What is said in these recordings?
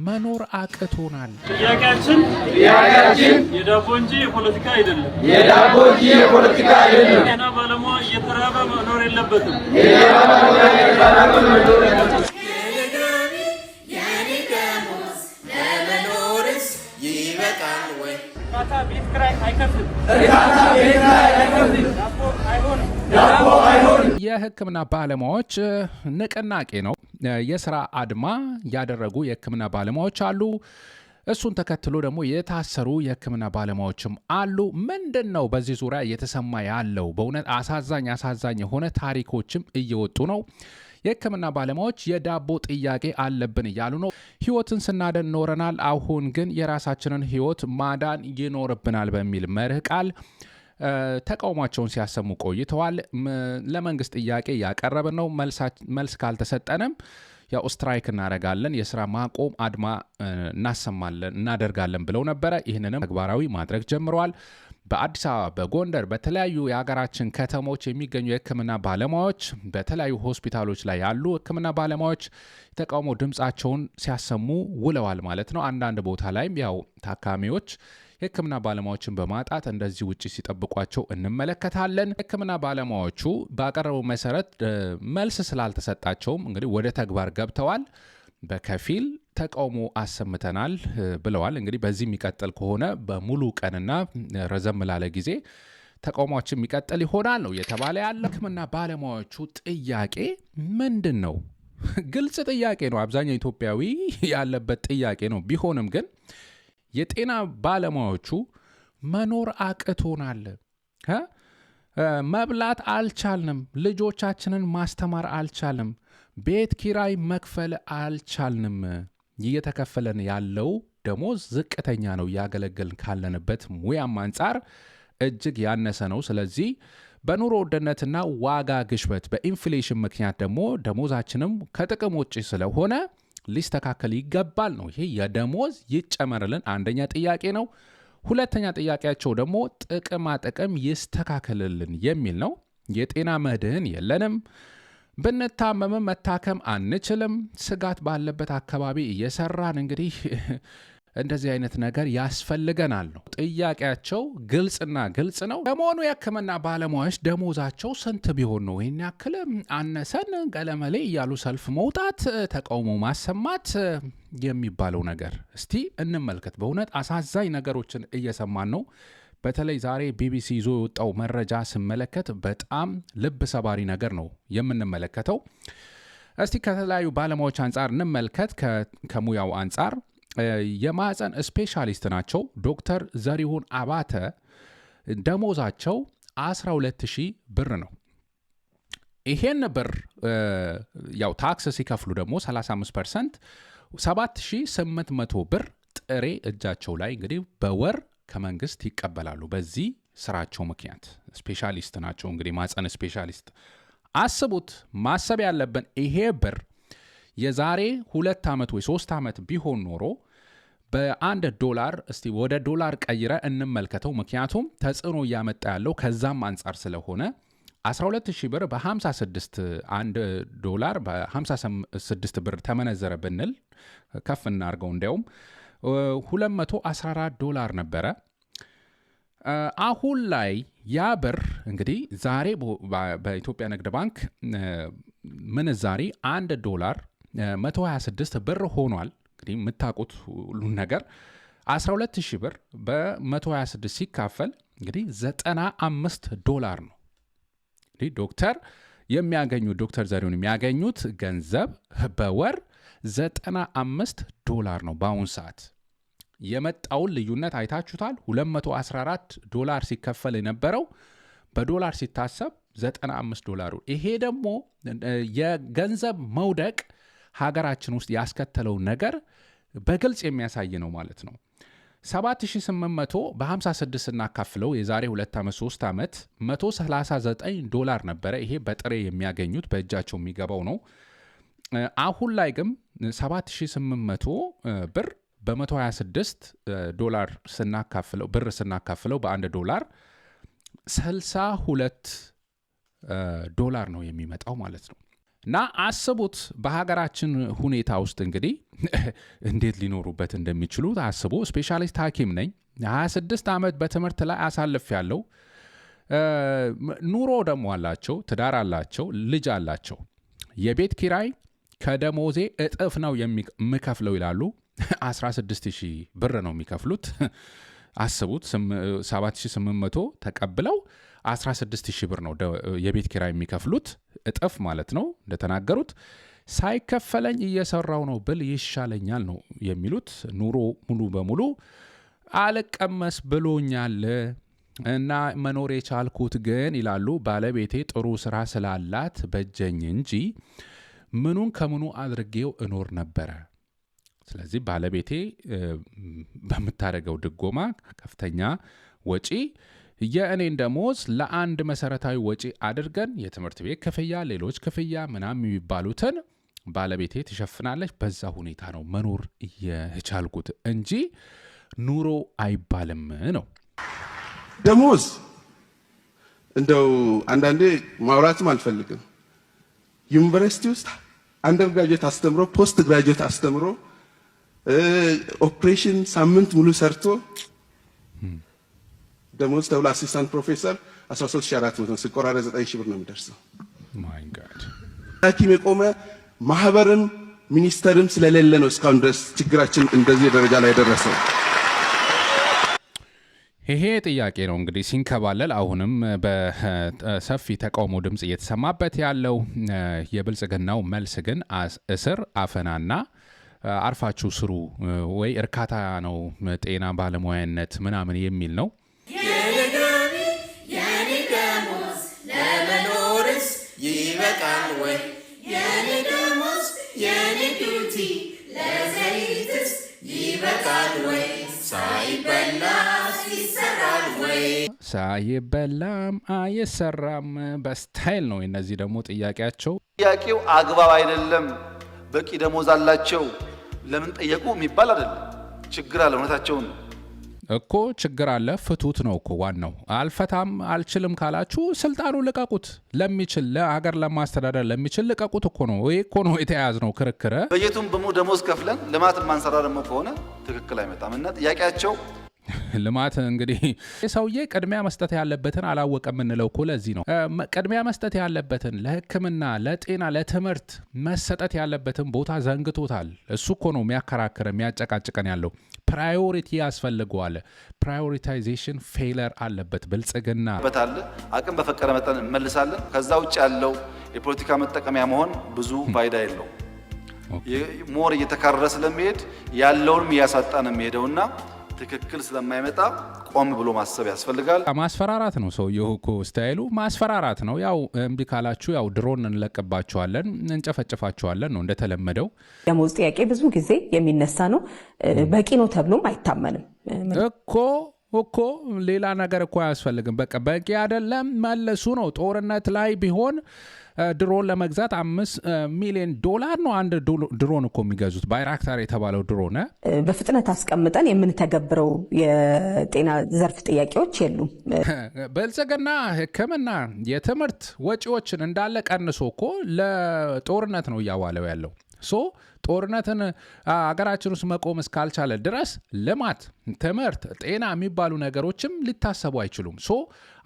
መኖር አቅቶናል። ጥያቄያችን የዳቦ እንጂ የፖለቲካ አይደለም። ጤና ባለሙያ እየተራበ መኖር የለበትም። እርካታ ቤት ኪራይ አይከፍልም። ዳቦ አይሆንም። የሕክምና ባለሙያዎች ንቅናቄ ነው። የስራ አድማ ያደረጉ የሕክምና ባለሙያዎች አሉ። እሱን ተከትሎ ደግሞ የታሰሩ የሕክምና ባለሙያዎችም አሉ። ምንድነው በዚህ ዙሪያ እየተሰማ ያለው? በእውነት አሳዛኝ የሆነ ታሪኮችም እየወጡ ነው። የሕክምና ባለሙያዎች የዳቦ ጥያቄ አለብን እያሉ ነው። ህይወትን ስናድን ኖረናል፣ አሁን ግን የራሳችንን ህይወት ማዳን ይኖርብናል በሚል መርህ ቃል ተቃውሟቸውን ሲያሰሙ ቆይተዋል። ለመንግስት ጥያቄ ያቀረብን ነው። መልስ ካልተሰጠንም ያው ስትራይክ እናደርጋለን፣ የስራ ማቆም አድማ እናደርጋለን ብለው ነበረ። ይህንንም ተግባራዊ ማድረግ ጀምረዋል። በአዲስ አበባ፣ በጎንደር፣ በተለያዩ የሀገራችን ከተሞች የሚገኙ የሕክምና ባለሙያዎች በተለያዩ ሆስፒታሎች ላይ ያሉ ሕክምና ባለሙያዎች የተቃውሞ ድምፃቸውን ሲያሰሙ ውለዋል ማለት ነው። አንዳንድ ቦታ ላይም ያው ታካሚዎች የሕክምና ባለሙያዎችን በማጣት እንደዚህ ውጪ ሲጠብቋቸው እንመለከታለን። ሕክምና ባለሙያዎቹ ባቀረቡ መሰረት መልስ ስላልተሰጣቸውም እንግዲህ ወደ ተግባር ገብተዋል። በከፊል ተቃውሞ አሰምተናል ብለዋል። እንግዲህ በዚህ የሚቀጥል ከሆነ በሙሉ ቀንና ረዘም ላለ ጊዜ ተቃውሟችን የሚቀጥል ይሆናል ነው የተባለ ያለው። ሕክምና ባለሙያዎቹ ጥያቄ ምንድን ነው? ግልጽ ጥያቄ ነው። አብዛኛው ኢትዮጵያዊ ያለበት ጥያቄ ነው። ቢሆንም ግን የጤና ባለሙያዎቹ መኖር አቅቶናል፣ መብላት አልቻልንም፣ ልጆቻችንን ማስተማር አልቻልንም፣ ቤት ኪራይ መክፈል አልቻልንም፣ እየተከፈለን ያለው ደሞዝ ዝቅተኛ ነው፣ እያገለገልን ካለንበት ሙያም አንጻር እጅግ ያነሰ ነው። ስለዚህ በኑሮ ውድነትና ዋጋ ግሽበት በኢንፍሌሽን ምክንያት ደግሞ ደሞዛችንም ከጥቅም ውጭ ስለሆነ ሊስተካከል ይገባል ነው። ይሄ የደሞዝ ይጨመርልን አንደኛ ጥያቄ ነው። ሁለተኛ ጥያቄያቸው ደግሞ ጥቅማ ጥቅም ይስተካከልልን የሚል ነው። የጤና መድህን የለንም፣ ብንታመምም መታከም አንችልም፣ ስጋት ባለበት አካባቢ እየሰራን እንግዲህ እንደዚህ አይነት ነገር ያስፈልገናል ነው ጥያቄያቸው። ግልጽና ግልጽ ነው። ለመሆኑ የሕክምና ባለሙያዎች ደሞዛቸው ስንት ቢሆን ነው ይህን ያክል አነሰን ገለመሌ እያሉ ሰልፍ መውጣት፣ ተቃውሞ ማሰማት የሚባለው ነገር? እስቲ እንመልከት። በእውነት አሳዛኝ ነገሮችን እየሰማን ነው። በተለይ ዛሬ ቢቢሲ ይዞ የወጣው መረጃ ስመለከት በጣም ልብ ሰባሪ ነገር ነው የምንመለከተው። እስቲ ከተለያዩ ባለሙያዎች አንጻር እንመልከት። ከሙያው አንጻር የማህፀን ስፔሻሊስት ናቸው። ዶክተር ዘሪሁን አባተ ደሞዛቸው 12,000 ብር ነው። ይሄን ብር ያው ታክስ ሲከፍሉ ደግሞ 35% 7,800 ብር ጥሬ እጃቸው ላይ እንግዲህ በወር ከመንግስት ይቀበላሉ። በዚህ ስራቸው ምክንያት ስፔሻሊስት ናቸው። እንግዲህ ማህፀን ስፔሻሊስት አስቡት። ማሰብ ያለብን ይሄ ብር የዛሬ 2 ዓመት ወይ 3 ዓመት ቢሆን ኖሮ በአንድ ዶላር እስቲ ወደ ዶላር ቀይረ እንመልከተው። ምክንያቱም ተጽዕኖ እያመጣ ያለው ከዛም አንጻር ስለሆነ 12,000 ብር በ56 1 ዶላር በ56 ብር ተመነዘረ ብንል ከፍ እናርገው እንዲያውም 214 ዶላር ነበረ። አሁን ላይ ያ ብር እንግዲህ ዛሬ በኢትዮጵያ ንግድ ባንክ ምንዛሪ 1 ዶላር 126 ብር ሆኗል። እንግዲህ የምታውቁት ሁሉን ነገር 12,000 ብር በ126 ሲካፈል እንግዲህ 95 ዶላር ነው። እንግዲህ ዶክተር ዘሪሁን የሚያገኙት ገንዘብ በወር 95 ዶላር ነው። በአሁን ሰዓት የመጣውን ልዩነት አይታችሁታል። 214 ዶላር ሲከፈል የነበረው በዶላር ሲታሰብ 95 ዶላሩ። ይሄ ደግሞ የገንዘብ መውደቅ ሀገራችን ውስጥ ያስከተለው ነገር በግልጽ የሚያሳይ ነው ማለት ነው። 7,800 በ56 ስናካፍለው የዛሬ 2 ዓመት 3 ዓመት 139 ዶላር ነበረ። ይሄ በጥሬ የሚያገኙት በእጃቸው የሚገባው ነው። አሁን ላይ ግን 7,800 ብር በ126 ዶላር ስናካፍለው በ1 ዶላር 62 ዶላር ነው የሚመጣው ማለት ነው። እና አስቡት በሀገራችን ሁኔታ ውስጥ እንግዲህ እንዴት ሊኖሩበት እንደሚችሉ አስቡ። ስፔሻሊስት ሐኪም ነኝ 26 ዓመት በትምህርት ላይ አሳልፍ ያለው ኑሮ ደግሞ አላቸው፣ ትዳር አላቸው፣ ልጅ አላቸው። የቤት ኪራይ ከደሞዜ እጥፍ ነው የሚከፍለው ይላሉ። 16,000 ብር ነው የሚከፍሉት። አስቡት 7,800 ተቀብለው 16,000 ብር ነው የቤት ኪራይ የሚከፍሉት፣ እጥፍ ማለት ነው። እንደተናገሩት ሳይከፈለኝ እየሰራው ነው ብል ይሻለኛል ነው የሚሉት። ኑሮ ሙሉ በሙሉ አልቀመስ ብሎኛል እና መኖር የቻልኩት ግን ይላሉ ባለቤቴ ጥሩ ስራ ስላላት በጀኝ እንጂ ምኑን ከምኑ አድርጌው እኖር ነበረ። ስለዚህ ባለቤቴ በምታደርገው ድጎማ ከፍተኛ ወጪ የእኔን ደሞዝ ለአንድ መሰረታዊ ወጪ አድርገን የትምህርት ቤት ክፍያ፣ ሌሎች ክፍያ ምናምን የሚባሉትን ባለቤቴ ትሸፍናለች። በዛ ሁኔታ ነው መኖር የቻልኩት እንጂ ኑሮ አይባልም ነው። ደሞዝ እንደው አንዳንዴ ማውራትም አልፈልግም። ዩኒቨርሲቲ ውስጥ አንደር ግራጁዌት አስተምሮ ፖስት ግራጁዌት አስተምሮ ኦፕሬሽን ሳምንት ሙሉ ሰርቶ ደሞዝ ተብሎ አሲስታንት ፕሮፌሰር 13,400 ሲቆራረጥ 9,000 ብር ነው የሚደርሰው። ማይ ጋድ ሐኪም የቆመ ማህበርም ሚኒስተርም ስለሌለ ነው እስካሁን ድረስ ችግራችን እንደዚህ ደረጃ ላይ ደረሰው። ይሄ ጥያቄ ነው እንግዲህ ሲንከባለል አሁንም በሰፊ ተቃውሞ ድምፅ እየተሰማበት ያለው። የብልጽግናው መልስ ግን እስር፣ አፈናና አርፋችሁ ስሩ ወይ እርካታ ነው ጤና ባለሙያነት ምናምን የሚል ነው። የኔ ደሞዝ ለመኖርስ ይበቃል ወይ? የኔ ደሞዝ የኔ ዲዩቲ ለዘይትስ ይበቃል ወይ? ሳይበላስ ይሰራል ወይ? ሳይበላም አይሰራም በስታይል ነው። እነዚህ ደግሞ ጥያቄያቸው አግባብ አይደለም። በቂ ደሞዝ አላቸው ለምን ጠየቁ የሚባል አይደለም። ችግር አለ፣ እውነታቸውን ነው እኮ ችግር አለ፣ ፍቱት ነው እኮ ዋናው። አልፈታም አልችልም ካላችሁ ስልጣኑ ልቀቁት። ለሚችል ለሀገር ለማስተዳደር ለሚችል ልቀቁት እኮ ነው። ይሄ እኮ ነው የተያያዝነው ክርክር። በየቱም በሙሉ ደሞዝ ከፍለን ልማት ማንሰራ ደግሞ ከሆነ ትክክል አይመጣም። እና ጥያቄያቸው ልማት እንግዲህ ሰውዬ ቅድሚያ መስጠት ያለበትን አላወቀ የምንለው እኮ ለዚህ ነው። ቅድሚያ መስጠት ያለበትን ለሕክምና፣ ለጤና፣ ለትምህርት መሰጠት ያለበትን ቦታ ዘንግቶታል። እሱ እኮ ነው የሚያከራክር የሚያጨቃጭቀን ያለው። ፕራዮሪቲ ያስፈልገዋል። ፕራዮሪታይዜሽን ፌለር አለበት ብልጽግና በታለ አቅም በፈቀደ መጠን እንመልሳለን። ከዛ ውጭ ያለው የፖለቲካ መጠቀሚያ መሆን ብዙ ፋይዳ የለው። ሞር እየተካረረ ስለሚሄድ ያለውንም እያሳጣ ነው የሚሄደውና ትክክል ስለማይመጣ ቆም ብሎ ማሰብ ያስፈልጋል። ማስፈራራት ነው ሰውየው እኮ ስታይሉ ማስፈራራት ነው። ያው እምቢ ካላችሁ ያው ድሮን እንለቅባችኋለን፣ እንጨፈጭፋችኋለን ነው እንደተለመደው። ደሞዝ ጥያቄ ብዙ ጊዜ የሚነሳ ነው። በቂ ነው ተብሎም አይታመንም እኮ ሌላ ነገር እኮ አያስፈልግም። በቃ በቂ አይደለም መለሱ ነው። ጦርነት ላይ ቢሆን ድሮን ለመግዛት $5 ሚሊዮን ነው አንድ ድሮን እኮ የሚገዙት። ባይራክታር የተባለው ድሮን በፍጥነት አስቀምጠን የምንተገብረው የጤና ዘርፍ ጥያቄዎች የሉም። ብልጽግና ሕክምና፣ የትምህርት ወጪዎችን እንዳለ ቀንሶ እኮ ለጦርነት ነው እያዋለው ያለው። ጦርነትን አገራችን ውስጥ መቆም እስካልቻለ ድረስ ልማት፣ ትምህርት፣ ጤና የሚባሉ ነገሮችም ሊታሰቡ አይችሉም።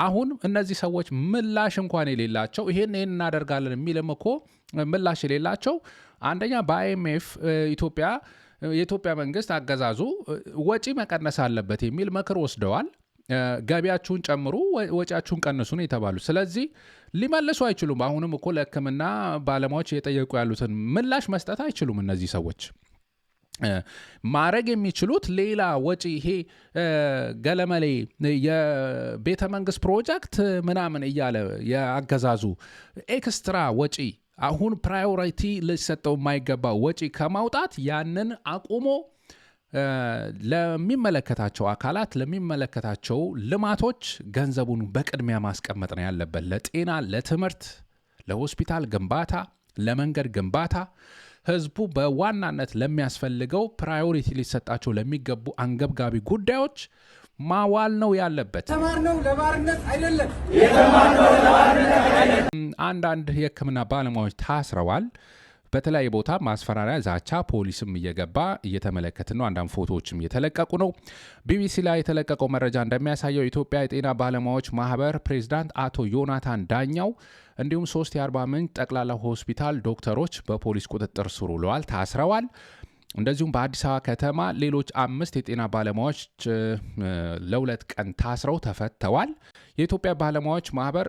አሁን እነዚህ ሰዎች ምላሽ እንኳን የሌላቸው ይሄን እናደርጋለን የሚልም እኮ ምላሽ የሌላቸው አንደኛ በአይኤምኤፍ የኢትዮጵያ መንግስት አገዛዙ ወጪ መቀነስ አለበት የሚል ምክር ወስደዋል። ገቢያችሁን ጨምሩ፣ ወጪያችሁን ቀንሱ ነው የተባሉ። ስለዚህ ሊመልሱ አይችሉም። አሁንም እኮ ለሕክምና ባለሙያዎች እየጠየቁ ያሉትን ምላሽ መስጠት አይችሉም። እነዚህ ሰዎች ማድረግ የሚችሉት ሌላ ወጪ፣ ይሄ ገለመሌ የቤተ መንግስት ፕሮጀክት ምናምን እያለ የአገዛዙ ኤክስትራ ወጪ፣ አሁን ፕራዮሪቲ ሊሰጠው የማይገባ ወጪ ከማውጣት ያንን አቁሞ ለሚመለከታቸው አካላት ለሚመለከታቸው ልማቶች ገንዘቡን በቅድሚያ ማስቀመጥ ነው ያለበት። ለጤና፣ ለትምህርት፣ ለሆስፒታል ግንባታ፣ ለመንገድ ግንባታ ህዝቡ በዋናነት ለሚያስፈልገው ፕራዮሪቲ ሊሰጣቸው ለሚገቡ አንገብጋቢ ጉዳዮች ማዋል ነው ያለበት። ተማርነው ለባርነት አይደለም። አንዳንድ የሕክምና ባለሙያዎች ታስረዋል። በተለያየ ቦታ ማስፈራሪያ፣ ዛቻ፣ ፖሊስም እየገባ እየተመለከትን ነው። አንዳንድ ፎቶዎችም እየተለቀቁ ነው። ቢቢሲ ላይ የተለቀቀው መረጃ እንደሚያሳየው የኢትዮጵያ የጤና ባለሙያዎች ማህበር ፕሬዝዳንት አቶ ዮናታን ዳኛው እንዲሁም 3 የአርባ ምንጭ ጠቅላላ ሆስፒታል ዶክተሮች በፖሊስ ቁጥጥር ስር ውለዋል፣ ታስረዋል። እንደዚሁም በአዲስ አበባ ከተማ ሌሎች 5 የጤና ባለሙያዎች ለ2 ቀን ታስረው ተፈተዋል። የኢትዮጵያ ባለሙያዎች ማህበር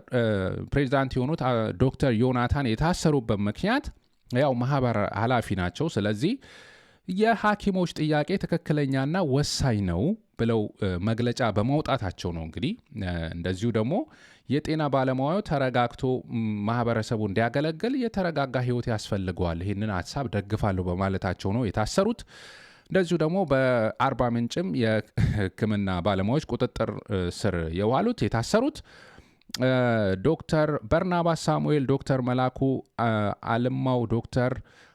ፕሬዝዳንት የሆኑት ዶክተር ዮናታን የታሰሩበት ምክንያት ያው ማህበር ኃላፊ ናቸው። ስለዚህ የሐኪሞች ጥያቄ ትክክለኛና ወሳኝ ነው ብለው መግለጫ በማውጣታቸው ነው። እንግዲህ እንደዚሁ ደግሞ የጤና ባለሙያው ተረጋግቶ ማህበረሰቡ እንዲያገለግል የተረጋጋ ህይወት ያስፈልገዋል፣ ይህንን ሀሳብ ደግፋለሁ በማለታቸው ነው የታሰሩት። እንደዚሁ ደግሞ በአርባ ምንጭም የሕክምና ባለሙያዎች ቁጥጥር ስር የዋሉት የታሰሩት ዶክተር በርናባስ ሳሙኤል፣ ዶክተር መላኩ አለማው፣ ዶክተር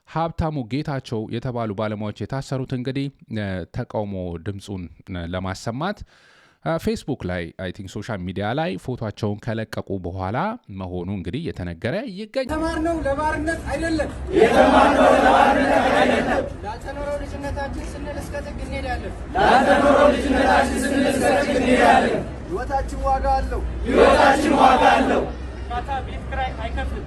ሀብታሙ ጌታቸው የተባሉ ባለሙያዎች የታሰሩት እንግዲህ ተቃውሞ ድምፁን ለማሰማት ፌስቡክ ላይ አይ ቲንክ ሶሻል ሚዲያ ላይ ፎቶቸውን ከለቀቁ በኋላ መሆኑ እንግዲህ የተነገረ ይገኛል። ተማርነው ለባርነት አይደለም። ላልተኖረው ልጅነታችን ስንል እስከ ጥግ እንሄዳለን። ህይወታችን ዋጋ አለው። እርካታ ቤት ኪራይ አይከፍልም።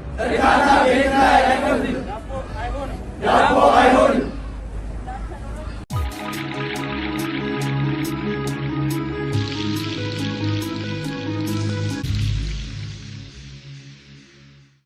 ዳቦ አይሆንም።